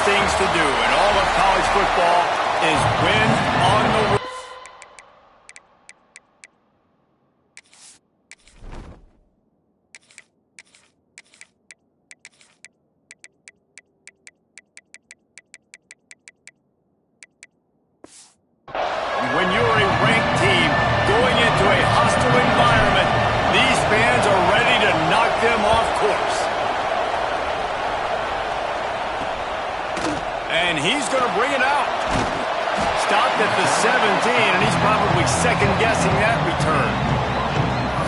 things to do in all of college football is win on the road. When you're a ranked team going into a hostile environment, these fans are ready to knock them off course. And he's going to bring it out. Stopped at the 17, and he's probably second-guessing that return.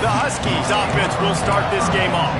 The Huskies offense will start this game off.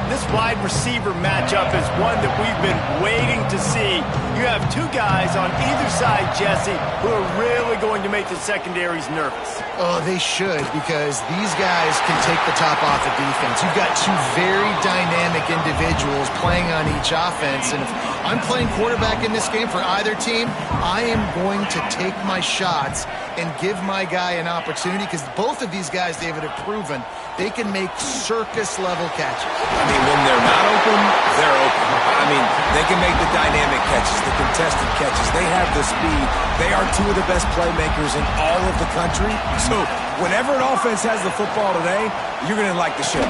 This wide receiver matchup is one that we've been waiting to see. You have two guys on either side, Jesse, who are really going to make the secondaries nervous. Oh, they should, because these guys can take the top off the defense. You've got two very dynamic individuals playing on each offense, and if I'm playing quarterback in this game for either team, I am going to take my shots and give my guy an opportunity, because both of these guys, David, have proven they can make circus-level catches. I mean, when they're not open, they're open. I mean, they can make the dynamic catches, the contested catches. They have the speed. They are two of the best playmakers in all of the country. So whenever an offense has the football today, you're going to like the show.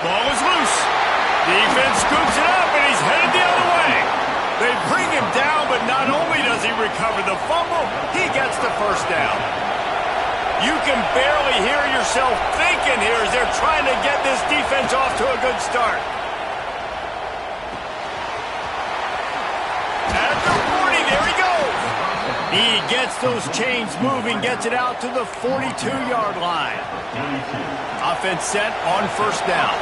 Ball is loose. Defense scoops it up, and he's headed the other way. They bring him down, but not only does he recover the fumble, he gets the first down. You can barely hear yourself thinking here as they're trying to get this defense off to a good start. At the 40, there he goes. He gets those chains moving, gets it out to the 42-yard line. Offense set on first down.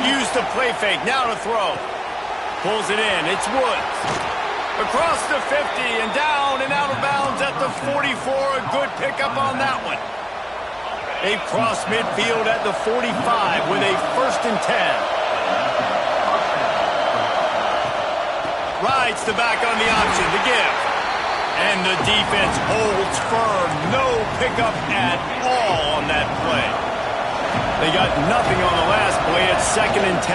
Use the play fake, now to throw. Pulls it in, it's Woods. Across the 50 and down and out of bounds at the 44. A good pickup on that one. They've crossed midfield at the 45 with a 1st and 10. Rides the back on the option to give. And the defense holds firm. No pickup at all on that play. They got nothing on the last play at 2nd and 10.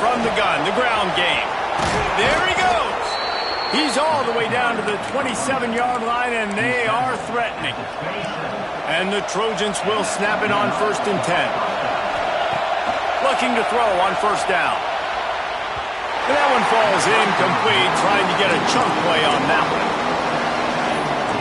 From the gun, the ground game. There he goes. He's all the way down to the 27-yard line, and they are threatening. And the Trojans will snap it on 1st and 10. Looking to throw on 1st down. And that one falls incomplete, trying to get a chunk play on that one.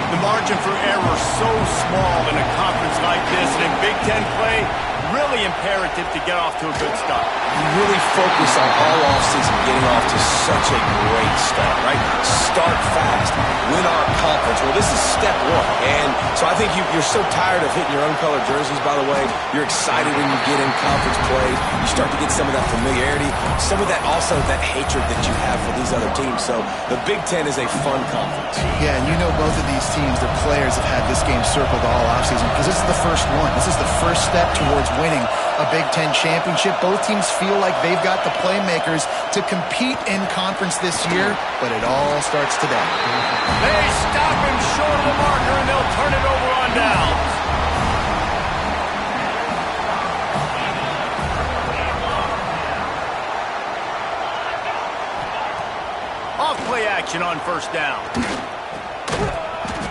The margin for error so small in a conference like this, and in Big Ten play, really imperative to get off to a good start. You really focus on all offseason getting off to such a great start, right? Start fast, win our conference. Well, this is step one. And so I think you're so tired of hitting your own colored jerseys, by the way. You're excited when you get in conference play. You start to get some of that familiarity, some of that also that hatred that you have for these other teams. So the Big Ten is a fun conference. Yeah, and you know both of these teams, their players have had this game circled all offseason because this is the first one. This is the first step towards winning a Big Ten championship. Both teams feel like they've got the playmakers to compete in conference this year, but it all starts today. They stop him short of the marker, and they'll turn it over on downs. Off-play action on 1st down.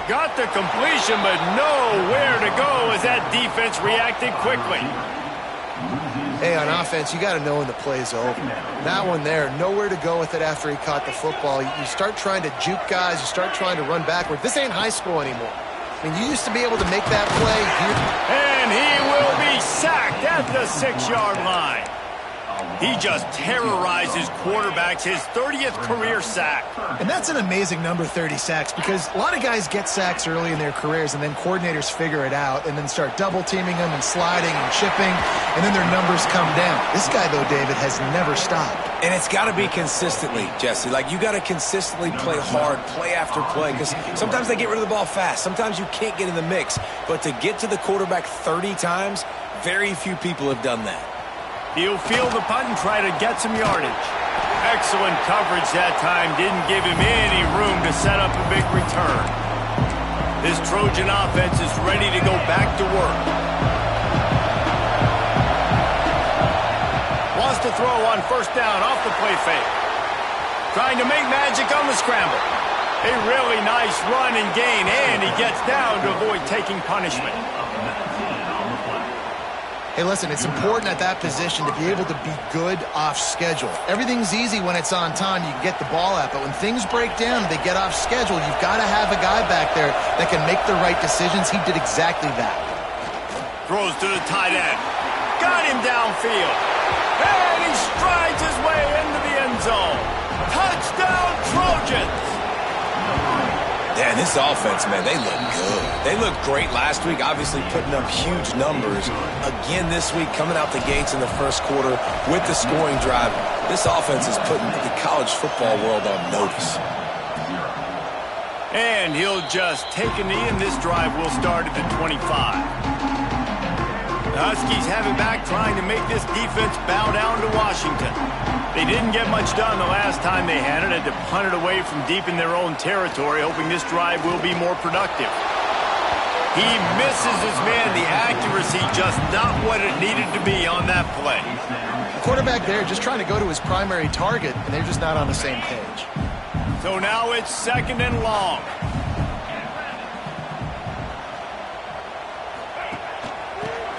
Got the completion, but nowhere to go as that defense reacted quickly. Hey, on offense, you got to know when the play's over. That one there, nowhere to go with it after he caught the football. You start trying to juke guys. You start trying to run backward. This ain't high school anymore. I mean, you used to be able to make that play. And he will be sacked at the 6-yard line. He just terrorizes quarterbacks, his 30th career sack. And that's an amazing number, 30 sacks, because a lot of guys get sacks early in their careers, and then coordinators figure it out and then start double-teaming them and sliding and chipping, and then their numbers come down. This guy, though, David, has never stopped. And it's got to be consistently, Jesse. Like, you got to consistently play hard, play after play, because sometimes they get rid of the ball fast. Sometimes you can't get in the mix. But to get to the quarterback 30 times, very few people have done that. He'll field the punt and try to get some yardage. Excellent coverage that time. Didn't give him any room to set up a big return. This Trojan offense is ready to go back to work. to throw on first down off the play fake. Trying to make magic on the scramble. A really nice run and gain, and he gets down to avoid taking punishment. Hey, listen, it's important at that position to be able to be good off schedule. Everything's easy when it's on time. You can get the ball out, but when things break down, they get off schedule. You've got to have a guy back there that can make the right decisions. He did exactly that. Throws to the tight end. Got him downfield. And he strides his way into the end zone. Touchdown, Trojans! Yeah, this offense, man, they look good. They looked great last week, obviously putting up huge numbers. Again this week, coming out the gates in the first quarter with the scoring drive. This offense is putting the college football world on notice. And he'll just take a knee, and this drive will start at the 25. The Huskies have it back, trying to make this defense bow down to Washington. They didn't get much done the last time they had it to punt it away from deep in their own territory, hoping this drive will be more productive. He misses his man. The accuracy just not what it needed to be on that play. The quarterback there just trying to go to his primary target, and they're just not on the same page. So now it's 2nd and long.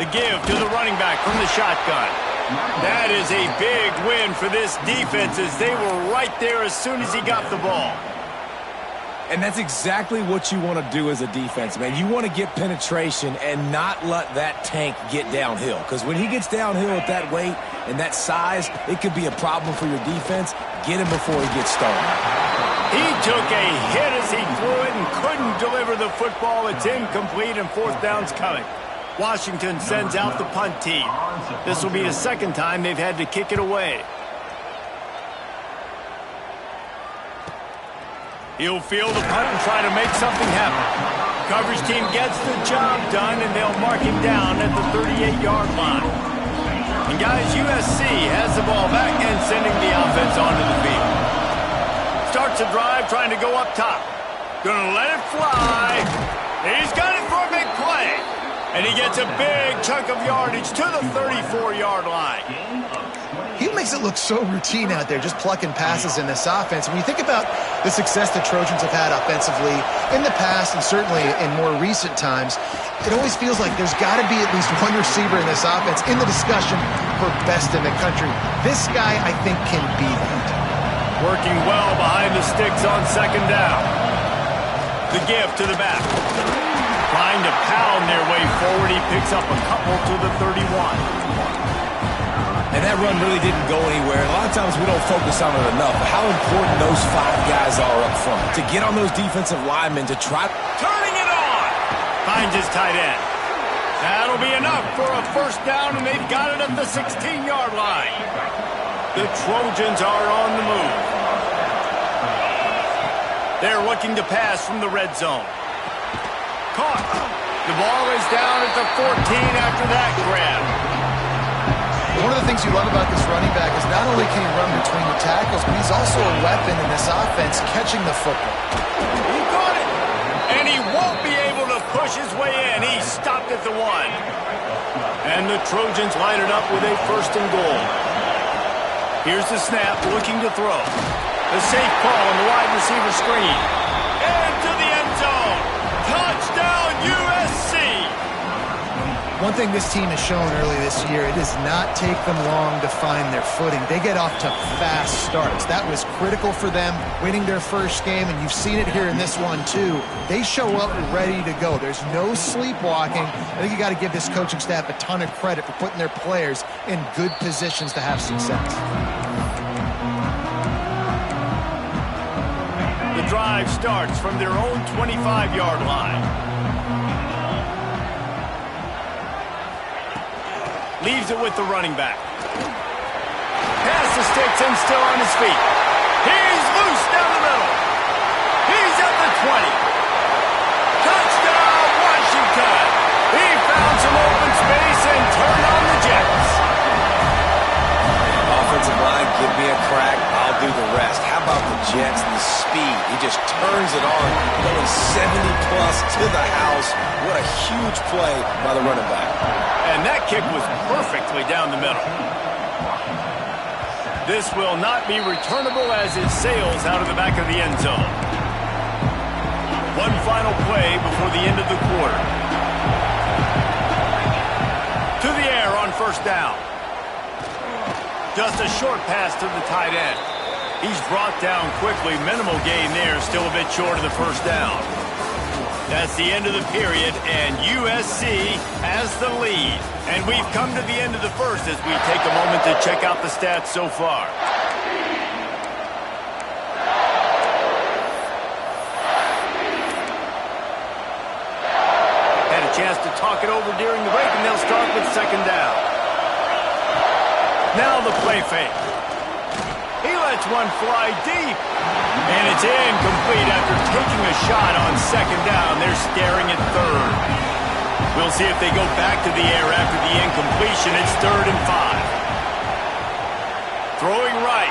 The give to the running back from the shotgun. That is a big win for this defense, as they were right there as soon as he got the ball. And that's exactly what you want to do as a defense, man. You want to get penetration and not let that tank get downhill. Because when he gets downhill at that weight and that size, it could be a problem for your defense. Get him before he gets started. He took a hit as he threw it and couldn't deliver the football. It's incomplete, and 4th down's coming. Washington sends out the punt team. This will be the second time they've had to kick it away. He'll field the punt and try to make something happen. Coverage team gets the job done, and they'll mark him down at the 38-yard line. And guys, USC has the ball back and sending the offense onto the field. Starts a drive trying to go up top. Gonna let it fly. He's got it for a big play. And he gets a big chunk of yardage to the 34-yard line. He makes it look so routine out there, just plucking passes in this offense. When you think about the success the Trojans have had offensively in the past and certainly in more recent times, it always feels like there's got to be at least one receiver in this offense in the discussion for best in the country. This guy, I think, can be that. Working well behind the sticks on 2nd down. The give to the back. Trying to pound their way forward. He picks up a couple to the 31. And that run really didn't go anywhere. A lot of times we don't focus on it enough, but how important those 5 guys are up front. To get on those defensive linemen to try... Turning it on! Finds his tight end. That'll be enough for a 1st down, and they've got it at the 16-yard line. The Trojans are on the move. They're looking to pass from the red zone. Caught. The ball is down at the 14 after that grab. One of the things you love about this running back is not only can he run between the tackles, but he's also a weapon in this offense catching the football. He caught it. And he won't be able to push his way in. He stopped at the 1. And the Trojans line it up with a 1st and goal. Here's the snap, looking to throw. The safe call on the wide receiver screen. Into the end zone. Touchdown, USC! One thing this team has shown early this year, it does not take them long to find their footing. They get off to fast starts. That was critical for them, winning their first game, and you've seen it here in this one, too. They show up ready to go. There's no sleepwalking. I think you got to give this coaching staff a ton of credit for putting their players in good positions to have success. The drive starts from their own 25-yard line. Leaves it with the running back. Pass the sticks and still on his feet. He's loose down the middle. He's at the 20. Touchdown, Washington. He found some open space and turned on the Jets. Offensive line, give me a crack, I'll do the rest. How about the Jets, the speed? He just turns it on, going 70-plus to the house. What a huge play by the running back. And that kick was perfectly down the middle. This will not be returnable as it sails out of the back of the end zone. One final play before the end of the quarter. To the air on first down. Just a short pass to the tight end. He's brought down quickly. Minimal gain there. Still a bit short of the first down. That's the end of the period, and USC has the lead. And we've come to the end of the first as we take a moment to check out the stats so far. Had a chance to talk it over during the break, and they'll start with second down. Now the play fake. He lets one fly deep. And it's incomplete after taking a shot on second down. They're staring at third. We'll see if they go back to the air after the incompletion. It's 3rd and 5. Throwing right.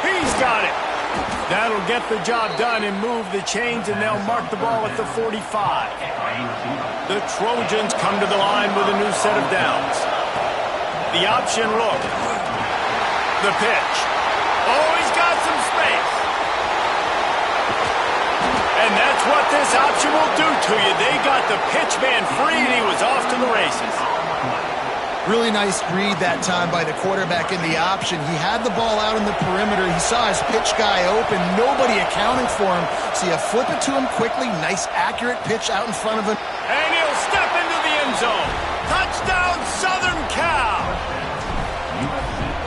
He's got it. That'll get the job done and move the chains, and they'll mark the ball at the 45. The Trojans come to the line with a new set of downs. The option look. The pitch. Oh, he's got some space. And that's what this option will do to you. They got the pitch man free, and he was off to the races. Really nice read that time by the quarterback in the option. He had the ball out in the perimeter. He saw his pitch guy open. Nobody accounting for him. So you flip it to him quickly. Nice, accurate pitch out in front of him. And he'll step into the end zone. Touchdown, Southern Cal.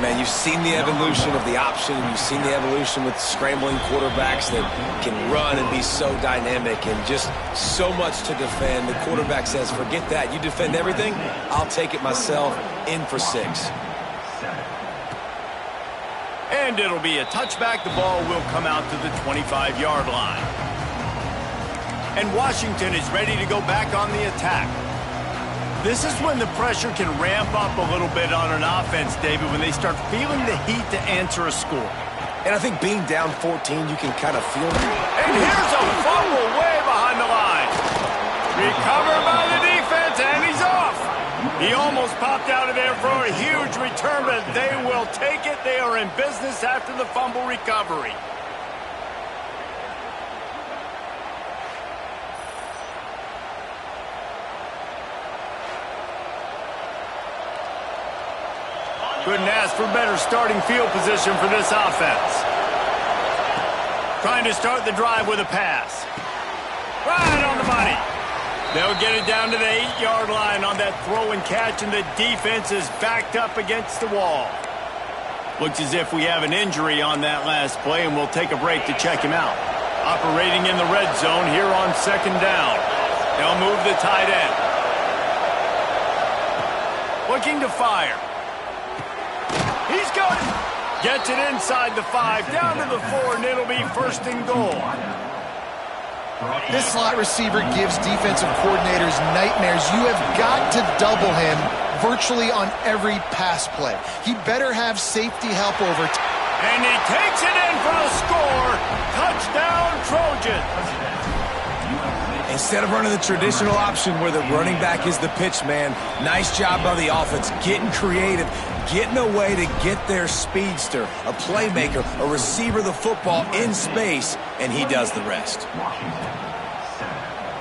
Man, you've seen the evolution of the option. You've seen the evolution with scrambling quarterbacks that can run and be so dynamic and just so much to defend. The quarterback says, forget that. You defend everything, I'll take it myself. In for 6. And it'll be a touchback. The ball will come out to the 25-yard line. And Washington is ready to go back on the attack. This is when the pressure can ramp up a little bit on an offense, David, when they start feeling the heat to answer a score. And I think being down 14, you can kind of feel it. And here's a fumble way behind the line. Recovered by the defense, and he's off. He almost popped out of there for a huge return, but they will take it. They are in business after the fumble recovery. Couldn't ask for better starting field position for this offense. Trying to start the drive with a pass. Right on the money. They'll get it down to the 8-yard line on that throw and catch, and the defense is backed up against the wall. Looks as if we have an injury on that last play, and we'll take a break to check him out. Operating in the red zone here on second down. They'll move the tight end. Looking to fire. He's got it. Gets it inside the 5, down to the 4, and it'll be 1st and goal. This slot receiver gives defensive coordinators nightmares. You have got to double him virtually on every pass play. He better have safety help over. And he takes it in for the score. Touchdown, Trojans. Instead of running the traditional option where the running back is the pitch man, nice job by the offense, getting creative, getting a way to get their speedster, a playmaker, a receiver the football in space, and he does the rest.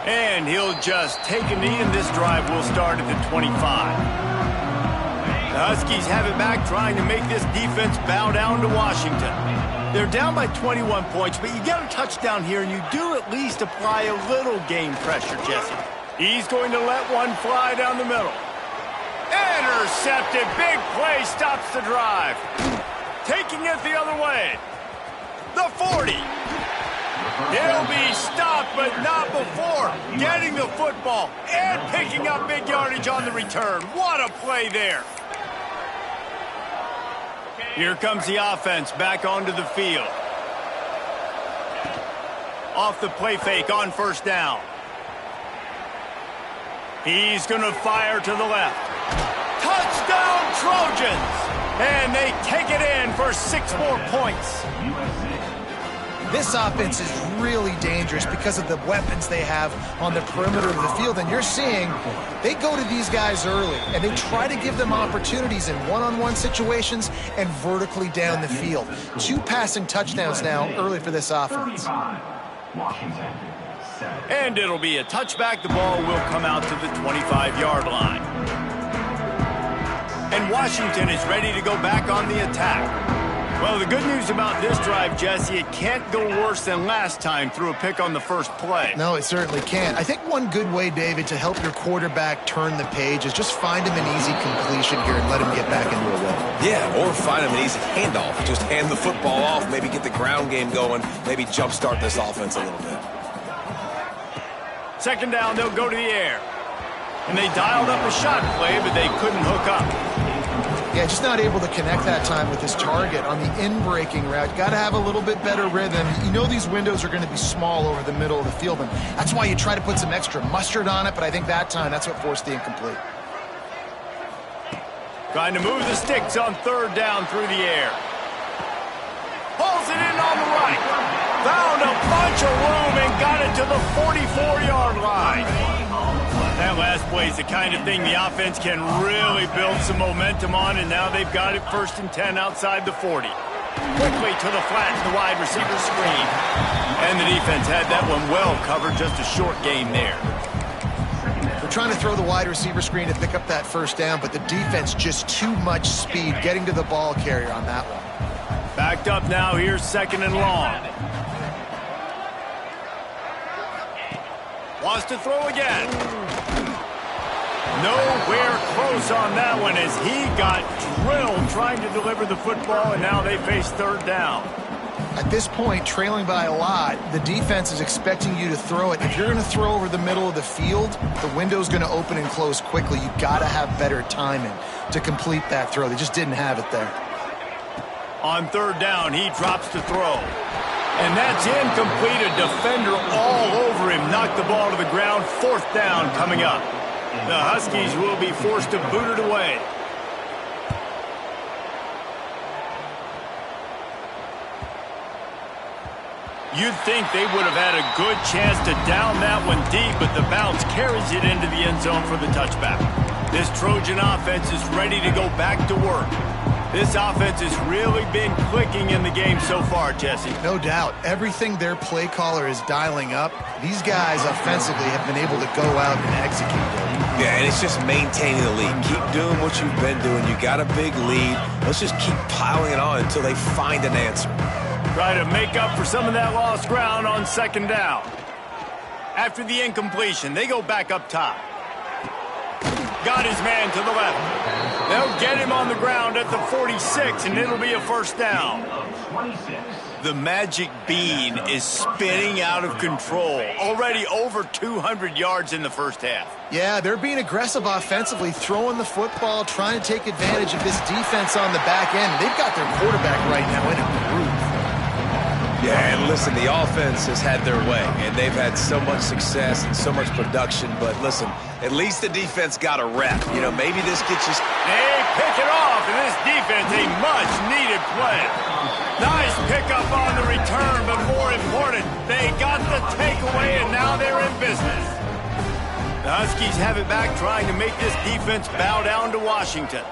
And he'll just take a knee, and this drive will start at the 25. The Huskies have it back, trying to make this defense bow down to Washington. They're down by 21 points, but you get a touchdown here, and you do at least apply a little game pressure, Jesse. He's going to let one fly down the middle. Intercepted. Big play stops the drive. Taking it the other way. The 40. He'll be stopped, but not before getting the football and picking up big yardage on the return. What a play there. Here comes the offense back onto the field. Off the play fake on first down. He's going to fire to the left. Touchdown, Trojans! And they take it in for 6 more points. This offense is really dangerous because of the weapons they have on the perimeter of the field. And you're seeing they go to these guys early, and they try to give them opportunities in one-on-one situations and vertically down the field. 2 passing touchdowns now early for this offense. And it'll be a touchback. The ball will come out to the 25-yard line. And Washington is ready to go back on the attack. Well, the good news about this drive, Jesse, it can't go worse than last time through a pick on the first play. No, it certainly can't. I think one good way, David, to help your quarterback turn the page is just find him an easy completion here and let him get back into a rhythm. Yeah, or find him an easy handoff. Just hand the football off, maybe get the ground game going, maybe jumpstart this offense a little bit. Second down, they'll go to the air. And they dialed up a shot play, but they couldn't hook up. Yeah, just not able to connect that time with his target on the in-breaking route. Got to have a little bit better rhythm. You know these windows are going to be small over the middle of the field, and that's why you try to put some extra mustard on it, but I think that time that's what forced the incomplete. Trying to move the sticks on third down through the air. Pulls it in on the right. Found a bunch of room and got it to the 44-yard line. That last play is the kind of thing the offense can really build some momentum on, and now they've got it 1st and 10 outside the 40. Quickly to the flat to the wide receiver screen. And the defense had that one well covered, just a short gain there. They're trying to throw the wide receiver screen to pick up that first down, but the defense just too much speed getting to the ball carrier on that one. Backed up now, here's 2nd and long. Wants to throw again. Nowhere close on that one as he got drilled trying to deliver the football, and now they face 3rd down. At this point, trailing by a lot, the defense is expecting you to throw it. If you're going to throw over the middle of the field, the window's going to open and close quickly. You've got to have better timing to complete that throw. They just didn't have it there. On 3rd down, he drops to throw. And that's incomplete. A defender all over him. Knocked the ball to the ground. 4th down coming up. The Huskies will be forced to boot it away. You'd think they would have had a good chance to down that one deep, but the bounce carries it into the end zone for the touchback. This Trojan offense is ready to go back to work. This offense has really been clicking in the game so far, Jesse. No doubt. Everything their play caller is dialing up, these guys offensively have been able to go out and execute. Yeah, and it's just maintaining the lead. Keep doing what you've been doing. You got a big lead. Let's just keep piling it on until they find an answer. Try to make up for some of that lost ground on 2nd down. After the incompletion, they go back up top. Got his man to the left. They'll get him on the ground at the 46, and it'll be a 1st down. The magic bean is spinning out of control. Already over 200 yards in the first half. Yeah, they're being aggressive offensively, throwing the football, trying to take advantage of this defense on the back end. They've got their quarterback right now in a groove. Yeah, and listen, the offense has had their way, and they've had so much success and so much production. But listen, at least the defense got a rep. You know, maybe this gets you... They pick it off, and this defense, a much-needed play. Nice pickup on the return, but more important, they got the takeaway, and now they're in business. The Huskies have it back, trying to make this defense bow down to Washington.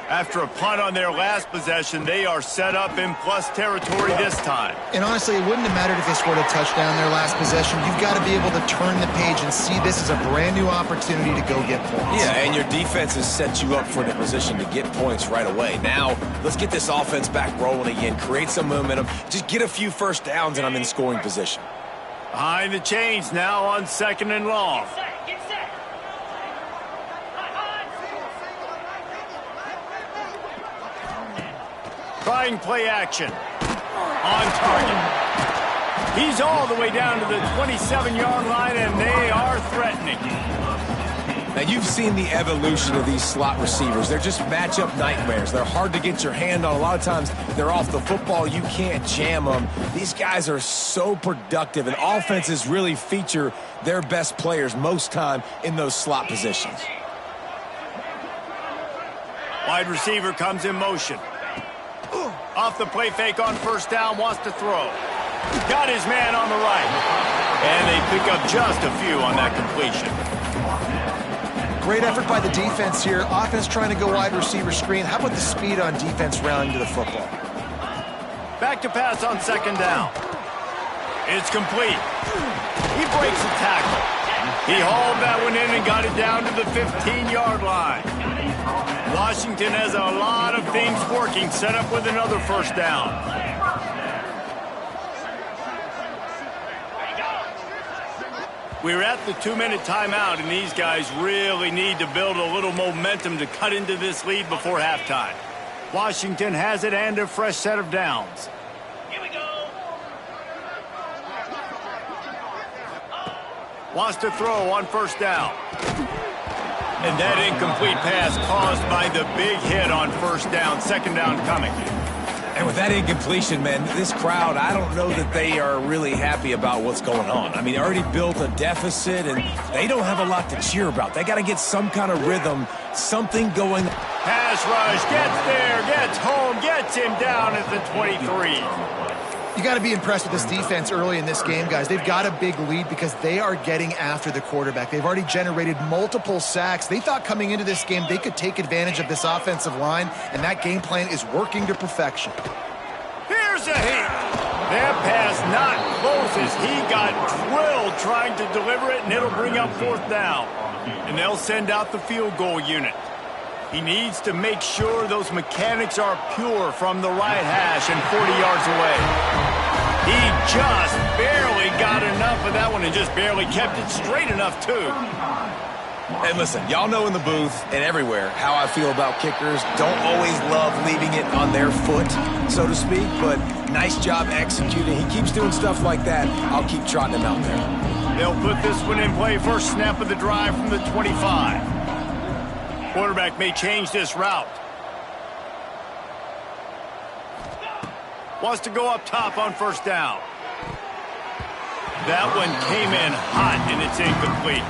After a punt on their last possession, they are set up in plus territory this time. And honestly, it wouldn't have mattered if they scored a touchdown their last possession. You've got to be able to turn the page and see this as a brand new opportunity to go get points. Yeah, and your defense has set you up for the position to get points right away. Now, let's get this offense back rolling again, create some momentum, just get a few 1st downs, and I'm in scoring position. Behind the chains now on 2nd and long. Trying play action. On target. He's all the way down to the 27-yard line, and they are threatening. Now, you've seen the evolution of these slot receivers. They're just matchup nightmares. They're hard to get your hand on. A lot of times, they're off the football. You can't jam them. These guys are so productive, and offenses really feature their best players most time in those slot positions. Wide receiver comes in motion. Off the play fake on 1st down, wants to throw. Got his man on the right. And they pick up just a few on that completion. Great effort by the defense here. Offense trying to go wide receiver screen. How about the speed on defense rounding to the football? Back to pass on second down. It's complete. He breaks a tackle. He hauled that one in and got it down to the 15-yard line. Washington has a lot of things working, set up with another first down. We're at the 2-minute timeout, and these guys really need to build a little momentum to cut into this lead before halftime. Washington has it and a fresh set of downs. Here we go. Wants to throw on first down. And that incomplete pass caused by the big hit on first down. Second down coming. And with that incompletion, man, this crowd, I don't know that they are really happy about what's going on. I mean, they already built a deficit, and they don't have a lot to cheer about. They got to get some kind of rhythm, something going. Pass rush, gets there, gets home, gets him down at the 23. You got to be impressed with this defense early in this game, guys. They've got a big lead because they are getting after the quarterback. They've already generated multiple sacks. They thought coming into this game they could take advantage of this offensive line, and that game plan is working to perfection. Here's a hit. That pass not close as he got drilled trying to deliver it, and it'll bring up fourth down. And they'll send out the field goal unit. He needs to make sure those mechanics are pure from the right hash and 40 yards away. He just barely got enough of that one and just barely kept it straight enough, too. And listen, y'all know in the booth and everywhere how I feel about kickers. Don't always love leaving it on their foot, so to speak, but nice job executing. He keeps doing stuff like that. I'll keep trotting him out there. They'll put this one in play. First snap of the drive from the 25. Quarterback may change this route. Wants to go up top on first down. That one came in hot, and it's incomplete.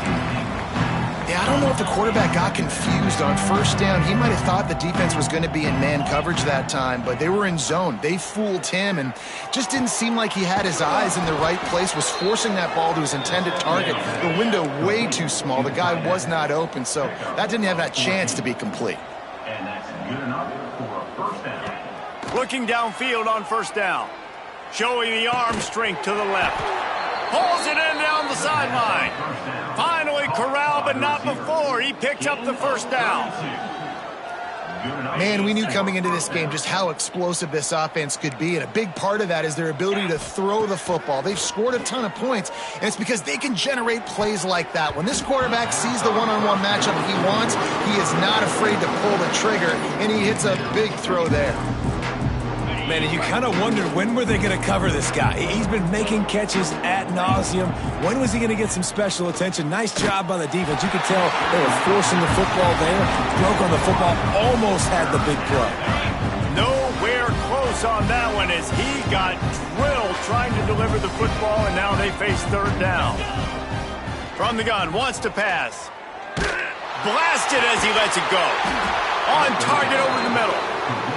Yeah, I don't know if the quarterback got confused on first down. He might have thought the defense was going to be in man coverage that time, but they were in zone. They fooled him, and just didn't seem like he had his eyes in the right place, was forcing that ball to his intended target. The window way too small. The guy was not open, so that didn't have that chance to be complete. And that's good enough for a first down. Looking downfield on first down. Showing the arm strength to the left. Pulls it in down the sideline. Finally corralled, but not before. He picks up the first down. Man, we knew coming into this game just how explosive this offense could be, and a big part of that is their ability to throw the football. They've scored a ton of points, and it's because they can generate plays like that. When this quarterback sees the one-on-one matchup he wants, he is not afraid to pull the trigger, and he hits a big throw there. Man, and you kind of wondered when were they going to cover this guy. He's been making catches ad nauseum. When was he going to get some special attention? Nice job by the defense. You could tell they were forcing the football there. Broke on the football, almost had the big play. Nowhere close on that one as he got drilled trying to deliver the football, and now they face third down. From the gun, wants to pass. Blasted as he lets it go. On target over the middle.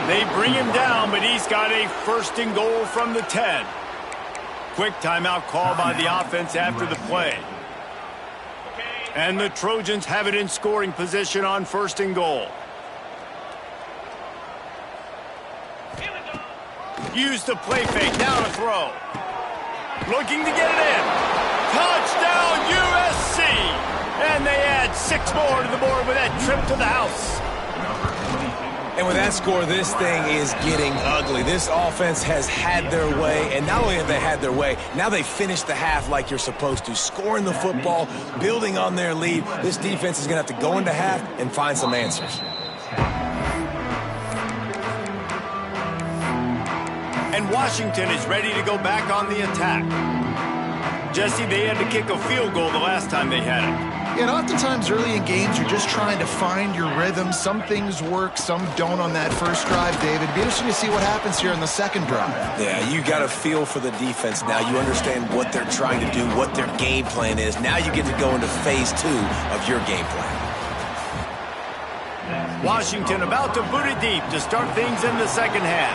They bring him down, but he's got a first and goal from the 10. Quick timeout call by the offense after the play. And the Trojans have it in scoring position on first and goal. Use the play fake, now to throw. Looking to get it in. Touchdown USC! And they add 6 more to the board with that trip to the house. And with that score, this thing is getting ugly. This offense has had their way, and not only have they had their way, now they finished the half like you're supposed to, scoring the football, building on their lead. This defense is going to have to go into half and find some answers. And Washington is ready to go back on the attack. Jesse, they had to kick a field goal the last time they had it. And oftentimes early in games, you're just trying to find your rhythm. Some things work, some don't on that first drive, David. It'd be interesting to see what happens here in the second drive. Yeah, you got a feel for the defense now. You understand what they're trying to do, what their game plan is. Now you get to go into phase 2 of your game plan. Washington about to boot it deep to start things in the second half.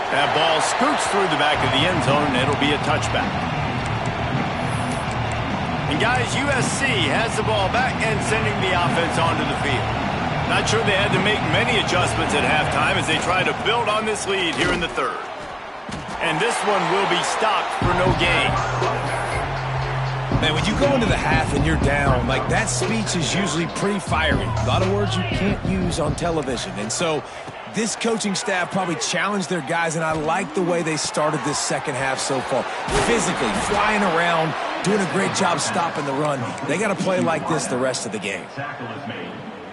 That ball scoots through the back of the end zone, and it'll be a touchback. And guys, USC has the ball back and sending the offense onto the field. Not sure they had to make many adjustments at halftime as they try to build on this lead here in the third. And this one will be stopped for no gain. Man, when you go into the half and you're down, like, that speech is usually pretty fiery. A lot of words you can't use on television. And so this coaching staff probably challenged their guys, and I like the way they started this second half so far. Physically, flying around, doing a great job stopping the run. They got to play like this the rest of the game.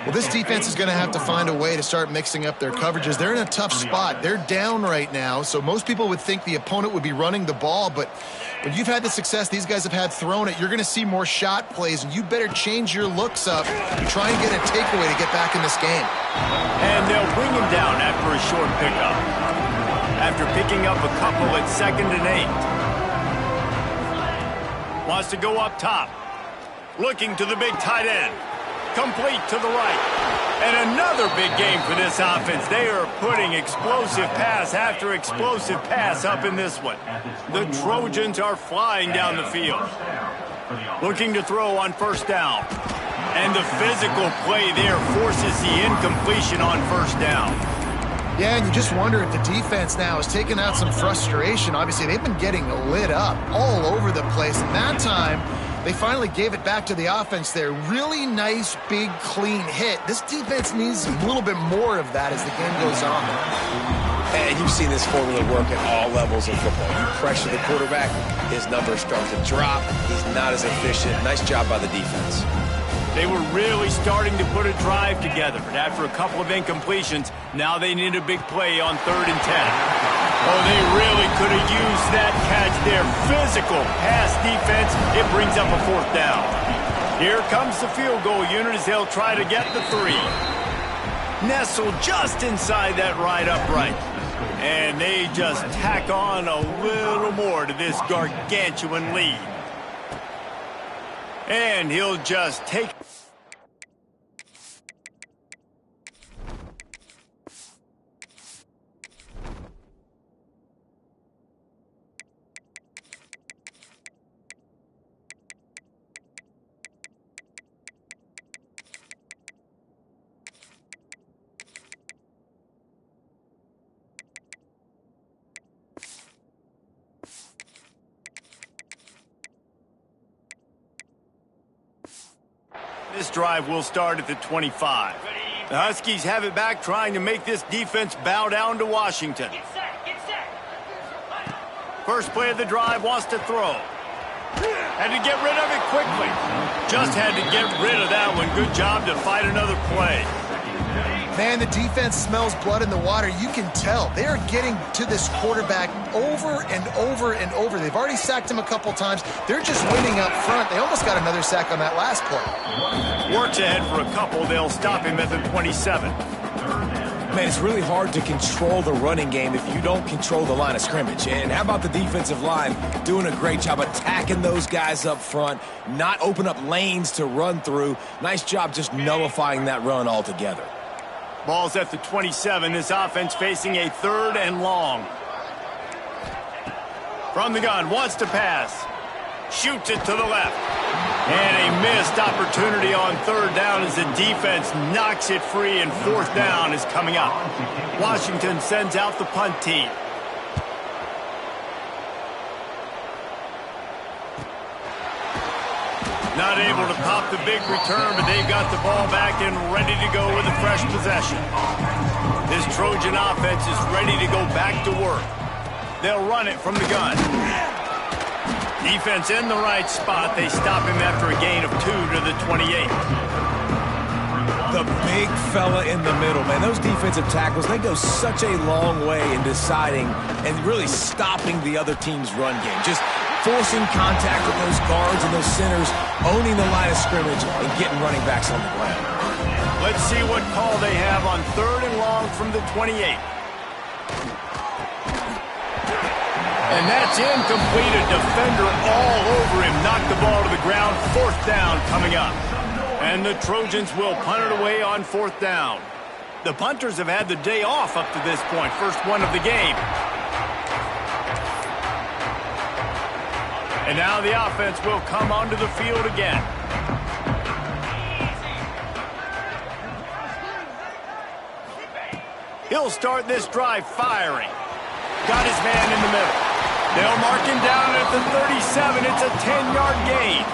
Well, this defense is going to have to find a way to start mixing up their coverages. They're in a tough spot. They're down right now, so most people would think the opponent would be running the ball, but when you've had the success these guys have had throwing it, you're going to see more shot plays, and you better change your looks up to try and get a takeaway to get back in this game. And they'll bring him down after a short pickup. After picking up a couple at 2nd and 8. Wants to go up top. Looking to the big tight end. Complete to the right. And another big game for this offense. They are putting explosive pass after explosive pass up in this one. The Trojans are flying down the field. Looking to throw on first down. And the physical play there forces the incompletion on first down. Yeah, and you just wonder if the defense now has taken out some frustration. Obviously, they've been getting lit up all over the place. And that time, they finally gave it back to the offense there. Really nice, big, clean hit. This defense needs a little bit more of that as the game goes on. And you've seen this formula work at all levels of football. You pressure the quarterback, his numbers start to drop. He's not as efficient. Nice job by the defense. They were really starting to put a drive together, but after a couple of incompletions, now they need a big play on 3rd and 10. Oh, they really could have used that catch there. Physical pass defense. It brings up a 4th down. Here comes the field goal unit as they'll try to get the 3. Nestled just inside that right upright. And they just tack on a little more to this gargantuan lead. And he'll just take... This drive will start at the 25. The Huskies have it back, trying to make this defense bow down to Washington. First play of the drive, wants to throw. Had to get rid of it quickly. Just had to get rid of that one. Good job to fight another play. Man, the defense smells blood in the water. You can tell. They are getting to this quarterback over and over and over. They've already sacked him a couple times. They're just winning up front. They almost got another sack on that last play. Works ahead for a couple. They'll stop him at the 27. Man, it's really hard to control the running game if you don't control the line of scrimmage. And how about the defensive line doing a great job attacking those guys up front, not open up lanes to run through. Nice job just nullifying that run altogether. Ball's at the 27. This offense facing a 3rd and long. From the gun, wants to pass. Shoots it to the left. And a missed opportunity on 3rd down as the defense knocks it free, and 4th down is coming up. Washington sends out the punt team. Not able to pop the big return, but they've got the ball back and ready to go with a fresh possession. This Trojan offense is ready to go back to work. They'll run it from the gun. Defense in the right spot. They stop him after a gain of 2 to the 28. The big fella in the middle, man. Those defensive tackles, they go such a long way in deciding and really stopping the other team's run game. Just forcing contact with those guards and those centers, owning the line of scrimmage, and getting running backs on the ground. Let's see what call they have on 3rd and long from the 28. And that's incomplete. A defender all over him. Knocked the ball to the ground. 4th down coming up. And the Trojans will punt it away on 4th down. The punters have had the day off up to this point. First one of the game. And now the offense will come onto the field again. He'll start this drive firing. Got his man in the middle. They'll mark him down at the 37. It's a 10-yard gain.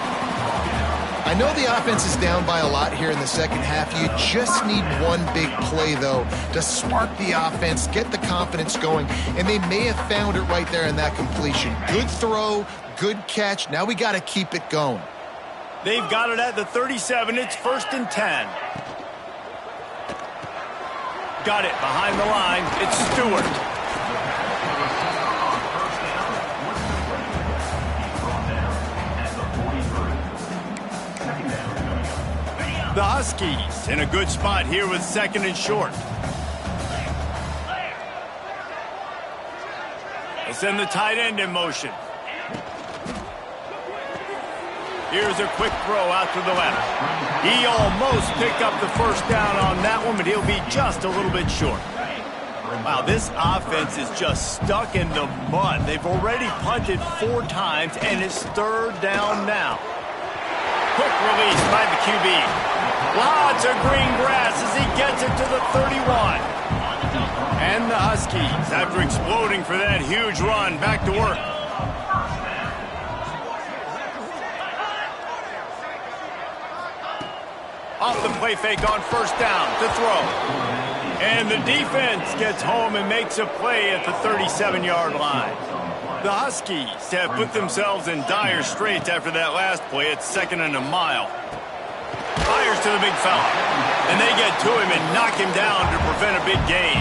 I know the offense is down by a lot here in the second half. You just need one big play, though, to spark the offense, get the confidence going, and they may have found it right there in that completion. Good throw, good catch. Now we got to keep it going. They've got it at the 37. It's 1st and 10. Got it behind the line. It's Stewart. The Huskies in a good spot here with 2nd and short. They send the tight end in motion. Here's a quick throw out to the left. He almost picked up the 1st down on that one, but he'll be just a little bit short. Wow, this offense is just stuck in the mud. They've already punted 4 times, and it's 3rd down now. Quick release by the QB. Lots of green grass as he gets it to the 31. And the Huskies, after exploding for that huge run, back to work. Off the play fake on 1st down to throw. And the defense gets home and makes a play at the 37-yard line. The Huskies have put themselves in dire straits after that last play. It's 2nd and a mile. Fires to the big fella. And they get to him and knock him down to prevent a big gain.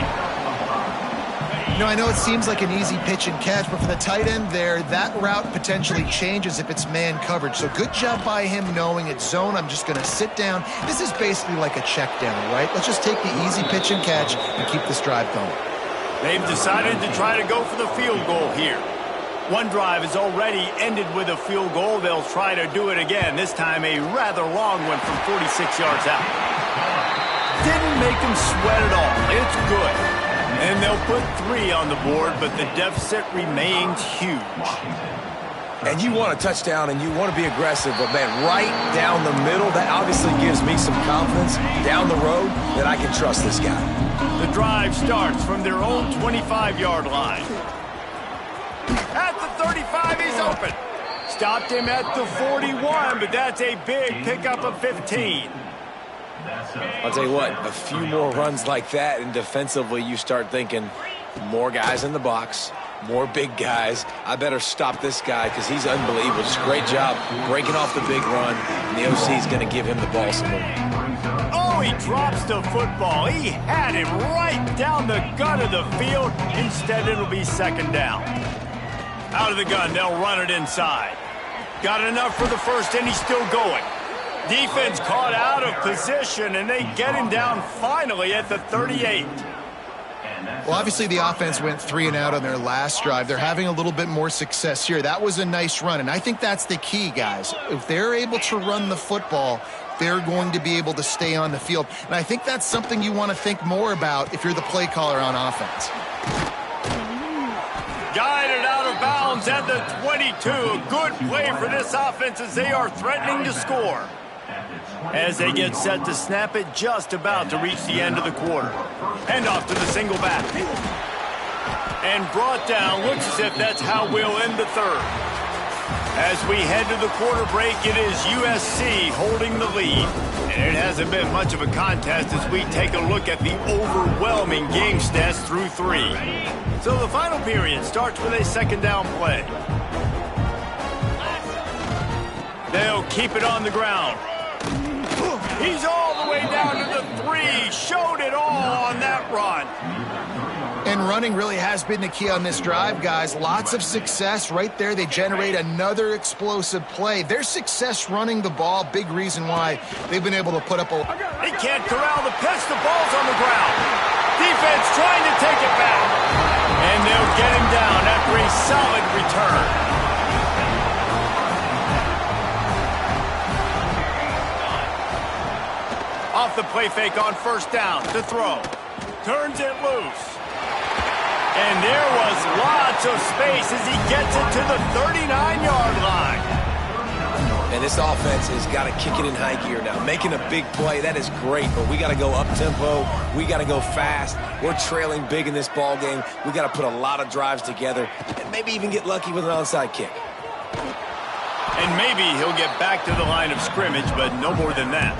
You know, I know it seems like an easy pitch and catch, but for the tight end there, that route potentially changes if it's man coverage. So good job by him knowing it's zone. I'm just going to sit down. This is basically like a check down, right? Let's just take the easy pitch and catch and keep this drive going. They've decided to try to go for the field goal here. One drive has already ended with a field goal. They'll try to do it again, this time a rather long one from 46 yards out. Didn't make them sweat at all. It's good. And they'll put 3 on the board, but the deficit remains huge. And you want a touchdown and you want to be aggressive, but man, right down the middle, that obviously gives me some confidence down the road that I can trust this guy. The drive starts from their own 25-yard line. At the 35, he's open. Stopped him at the 41, but that's a big pickup of 15. I'll tell you what, a few more runs like that, and defensively you start thinking, more guys in the box, more big guys. I better stop this guy because he's unbelievable. Just a great job breaking off the big run, and the OC is going to give him the ball some more. Oh, he drops the football. He had him right down the gut of the field. Instead, it'll be 2nd down. Out of the gun, they'll run it inside. Got enough for the 1st, and he's still going. Defense caught out of position, and they get him down finally at the 38. Well, obviously the offense went 3 and out on their last drive. They're having a little bit more success here. That was a nice run, and I think that's the key, guys. If they're able to run the football, they're going to be able to stay on the field. And I think that's something you want to think more about if you're the play caller on offense. Guided out of bounds at the 22. A good play for this offense as they are threatening to score. As they get set to snap it, just about to reach the end of the quarter. Hand off to the single back. And brought down. Looks as if that's how we'll end the 3rd. As we head to the quarter break, it is USC holding the lead. And it hasn't been much of a contest as we take a look at the overwhelming game stats through 3. So the final period starts with a 2nd down play. They'll keep it on the ground. He's all the way down to the 3. Showed it all on that run. And running really has been the key on this drive, guys. Lots of success right there. They generate another explosive play. Their success running the ball, big reason why they've been able to put up a... They can't corral the pitch. The ball's on the ground. Defense trying to take it back. And they'll get him down after a solid return. Off the play fake on 1st down to throw. Turns it loose. And there was lots of space as he gets it to the 39-yard line. And this offense has got to kick it in high gear now. Making a big play, that is great, but we got to go up-tempo. We got to go fast. We're trailing big in this ball game. We got to put a lot of drives together and maybe even get lucky with an onside kick. And maybe he'll get back to the line of scrimmage, but no more than that.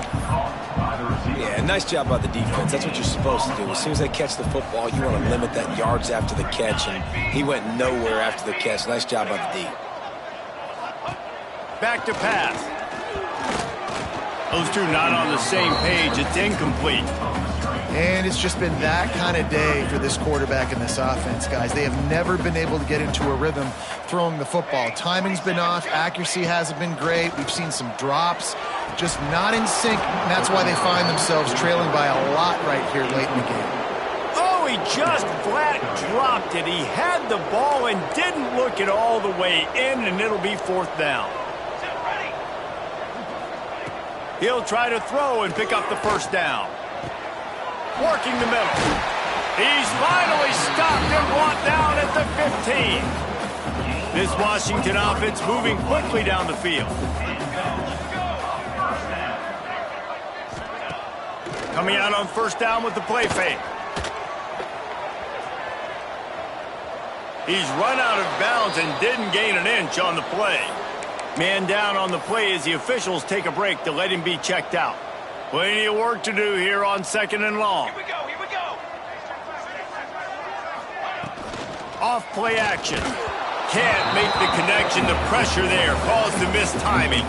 Yeah, nice job by the defense. That's what you're supposed to do. As soon as they catch the football, you want to limit that yards after the catch, and he went nowhere after the catch. Nice job by the D. Back to pass. Those two not on the same page. It's incomplete. And it's just been that kind of day for this quarterback and this offense, guys. They have never been able to get into a rhythm throwing the football. Timing's been off. Accuracy hasn't been great. We've seen some drops. Just not in sync, and that's why they find themselves trailing by a lot right here late in the game. Oh, he just flat dropped it. He had the ball and didn't look it all the way in, and it'll be 4th down. He'll try to throw and pick up the 1st down. Working the middle. He's finally stopped and brought down at the 15. This Washington offense moving quickly down the field. Coming out on 1st down with the play fake. He's run out of bounds and didn't gain an inch on the play. Man down on the play as the officials take a break to let him be checked out. Plenty of work to do here on 2nd and long. Here we go, here we go. Off play action. Can't make the connection. The pressure there caused the missed timing.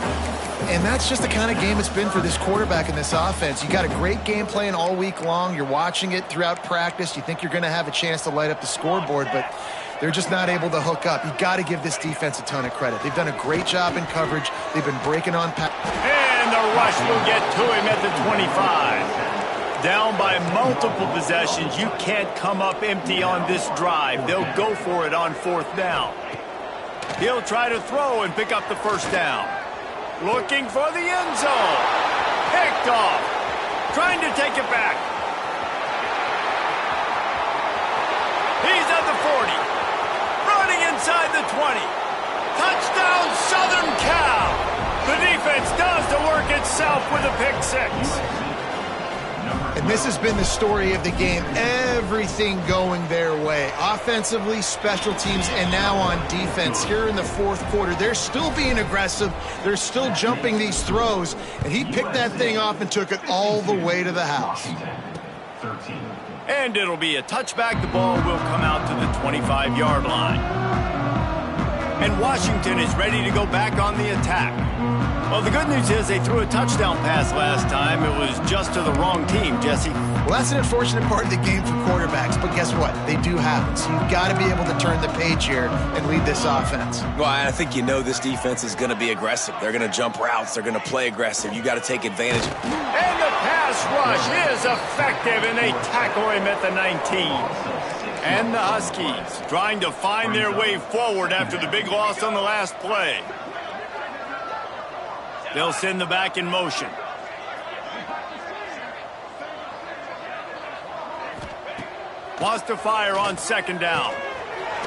And that's just the kind of game it's been for this quarterback and this offense. You got a great game plan all week long. You're watching it throughout practice. You think you're going to have a chance to light up the scoreboard, but they're just not able to hook up. You got to give this defense a ton of credit. They've done a great job in coverage. They've been breaking on pass. And the rush will get to him at the 25. Down by multiple possessions. You can't come up empty on this drive. They'll go for it on 4th down. He'll try to throw and pick up the 1st down. Looking for the end zone. Picked off. Trying to take it back. He's at the 40. Running inside the 20. Touchdown, Southern Cal. The defense does the work itself with a pick 6. And this has been the story of the game. Everything going their way. Offensively, special teams, and now on defense. Here in the 4th quarter, they're still being aggressive. They're still jumping these throws. And he picked that thing off and took it all the way to the house. And it'll be a touchback. The ball will come out to the 25-yard line. And Washington is ready to go back on the attack. Well, the good news is they threw a touchdown pass last time. It was just to the wrong team, Jesse. Well, that's an unfortunate part of the game for quarterbacks, but guess what? They do happen. So you've got to be able to turn the page here and lead this offense. Well, I think you know this defense is going to be aggressive. They're going to jump routes. They're going to play aggressive. You got to take advantage. And the pass rush is effective, and they tackle him at the 19. And the Huskies trying to find their way forward after the big loss on the last play. They'll send the back in motion. Wants to fire on 2nd down.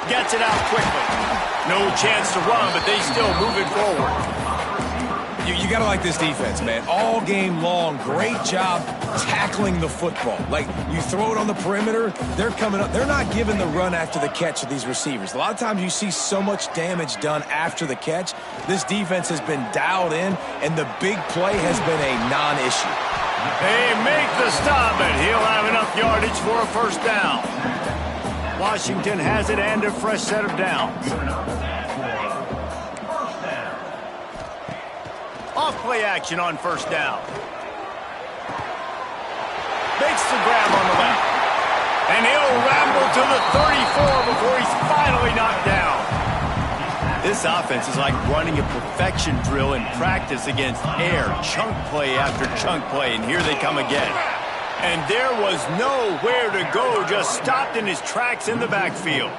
Gets it out quickly. No chance to run, but they still move it forward. You got to like this defense, man. All game long, great job tackling the football. Like, you throw it on the perimeter, they're coming up. They're not giving the run after the catch to these receivers. A lot of times you see so much damage done after the catch. This defense has been dialed in, and the big play has been a non-issue. They make the stop, and he'll have enough yardage for a 1st down. Washington has it and a fresh set of downs. Off-play action on 1st down. Makes the grab on the left. And he'll ramble to the 34 before he's finally knocked down. This offense is like running a perfection drill in practice against air. Chunk play after chunk play, and here they come again. And there was nowhere to go, just stopped in his tracks in the backfield.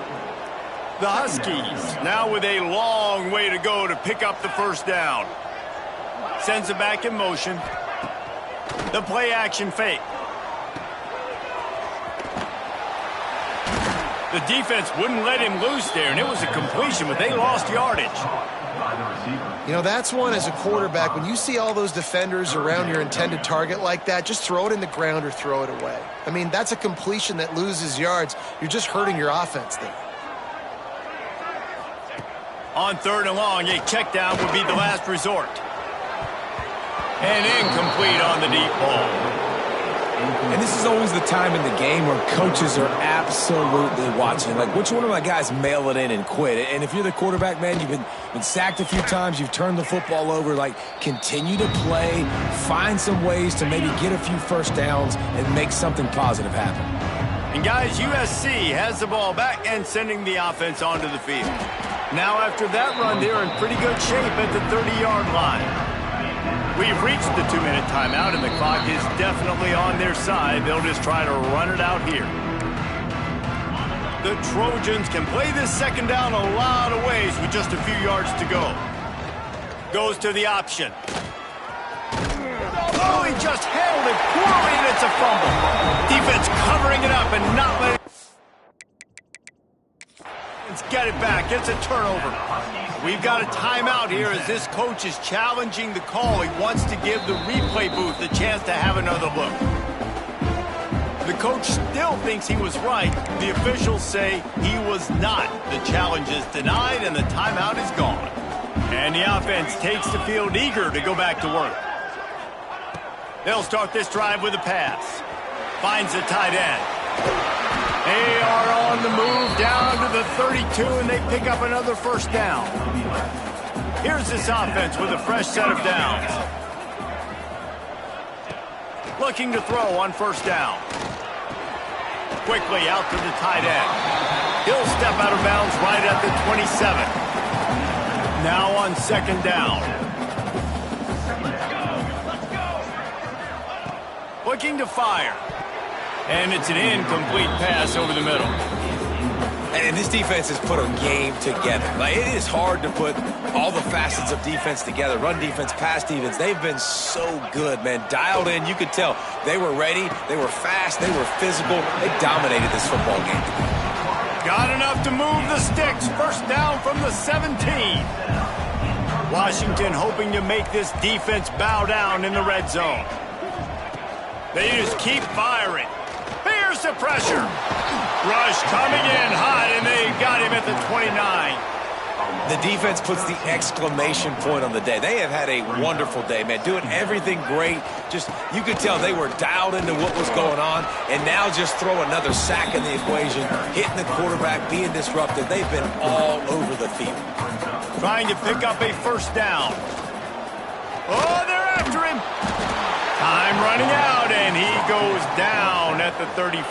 The Huskies now with a long way to go to pick up the 1st down. Sends it back in motion. The play action fake. The defense wouldn't let him loose there, and it was a completion, but they lost yardage. You know, that's one as a quarterback. When you see all those defenders around your intended target like that, just throw it in the ground or throw it away. I mean, that's a completion that loses yards. You're just hurting your offense there. On 3rd and long, a check down would be the last resort. And incomplete on the deep ball. And this is always the time in the game where coaches are absolutely watching. Like, which one of my guys mail it in and quit? And if you're the quarterback, man, you've been sacked a few times, you've turned the football over, like, continue to play, find some ways to maybe get a few first downs and make something positive happen. And, guys, USC has the ball back and sending the offense onto the field. Now, after that run, they're in pretty good shape at the 30-yard line. We've reached the 2-minute timeout, and the clock is definitely on their side. They'll just try to run it out here. The Trojans can play this second down a lot of ways with just a few yards to go. Goes to the option. Oh, he just held it poorly, and it's a fumble. Defense covering it up and not letting get it back. It's a turnover. We've got a timeout here as this coach is challenging the call. He wants to give the replay booth a chance to have another look. The coach still thinks he was right. The officials say he was not. The challenge is denied and the timeout is gone. And the offense takes the field eager to go back to work. They'll start this drive with a pass. Finds the tight end. They are on the move down to the 32, and they pick up another first down. Here's this offense with a fresh set of downs. Looking to throw on first down. Quickly out to the tight end. He'll step out of bounds right at the 27. Now on second down. Looking to fire. And it's an incomplete pass over the middle. And this defense has put a game together. Like, it is hard to put all the facets of defense together. Run defense, pass defense. They've been so good, man. Dialed in. You could tell they were ready. They were fast. They were physical. They dominated this football game. Got enough to move the sticks. First down from the 17. Washington hoping to make this defense bow down in the red zone. They just keep firing. Here's the pressure. Rush coming in hot, and they got him at the 29. The defense puts the exclamation point on the day. They have had a wonderful day, man. Doing everything great. Just, you could tell they were dialed into what was going on, and now just throw another sack in the equation, hitting the quarterback, being disruptive. They've been all over the field. Trying to pick up a first down. Oh, they're after him. Time running out, and he goes down at the 34.